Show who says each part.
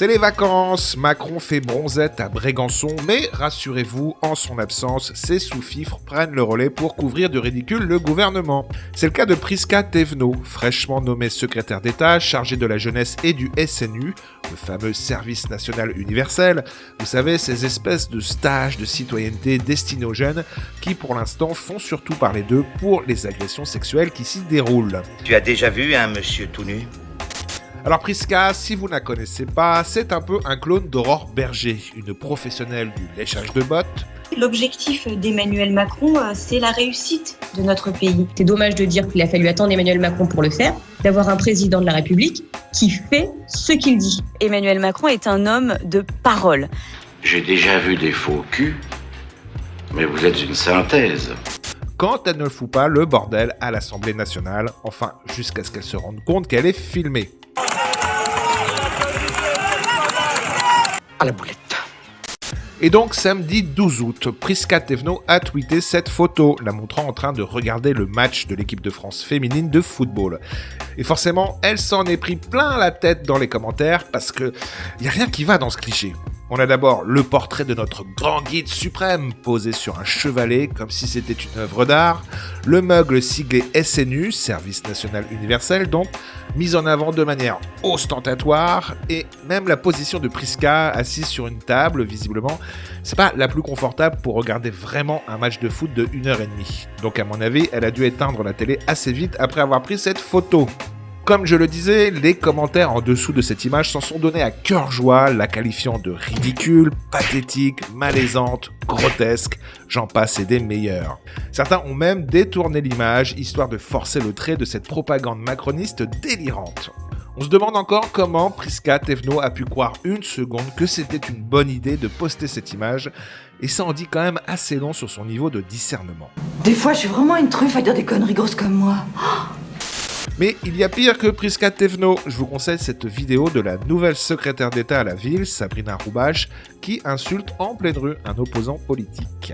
Speaker 1: C'est les vacances, Macron fait bronzette à Brégançon, mais rassurez-vous, en son absence, ses sous-fifres prennent le relais pour couvrir de ridicule le gouvernement. C'est le cas de Prisca Thévenot, fraîchement nommée secrétaire d'État, chargée de la jeunesse et du SNU, le fameux service national universel. Vous savez, ces espèces de stages de citoyenneté destinés aux jeunes qui, pour l'instant, font surtout parler d'eux pour les agressions sexuelles qui s'y déroulent.
Speaker 2: Tu as déjà vu un monsieur tout nu ?
Speaker 1: Alors Prisca, si vous ne la connaissez pas, c'est un peu un clone d'Aurore Berger, une professionnelle du léchage de bottes.
Speaker 3: L'objectif d'Emmanuel Macron, c'est la réussite de notre pays.
Speaker 4: C'est dommage de dire qu'il a fallu attendre Emmanuel Macron pour le faire, d'avoir un président de la République qui fait ce qu'il dit.
Speaker 5: Emmanuel Macron est un homme de parole.
Speaker 6: J'ai déjà vu des faux culs, mais vous êtes une synthèse.
Speaker 1: Quand elle ne fout pas le bordel à l'Assemblée nationale, enfin jusqu'à ce qu'elle se rende compte qu'elle est filmée.
Speaker 7: À la boulette.
Speaker 1: Et donc samedi 12 août, Prisca Thévenot a tweeté cette photo, la montrant en train de regarder le match de l'équipe de France féminine de football. Et forcément, elle s'en est pris plein la tête dans les commentaires parce que y a rien qui va dans ce cliché. On a d'abord le portrait de notre grand guide suprême posé sur un chevalet comme si c'était une œuvre d'art, le meugle siglé SNU, Service National Universel donc, mis en avant de manière ostentatoire, et même la position de Prisca assise sur une table, visiblement, c'est pas la plus confortable pour regarder vraiment un match de foot de 1h30. Donc à mon avis, elle a dû éteindre la télé assez vite après avoir pris cette photo. Comme je le disais, les commentaires en dessous de cette image s'en sont donnés à cœur joie, la qualifiant de ridicule, pathétique, malaisante, grotesque, j'en passe et des meilleurs. Certains ont même détourné l'image, histoire de forcer le trait de cette propagande macroniste délirante. On se demande encore comment Prisca Thévenot a pu croire une seconde que c'était une bonne idée de poster cette image, et ça en dit quand même assez long sur son niveau de discernement.
Speaker 8: Des fois, je suis vraiment une truffe à dire des conneries grosses comme moi.
Speaker 1: Mais il y a pire que Prisca Thévenot. Je vous conseille cette vidéo de la nouvelle secrétaire d'État à la ville, Sabrina Roubache, qui insulte en pleine rue un opposant politique.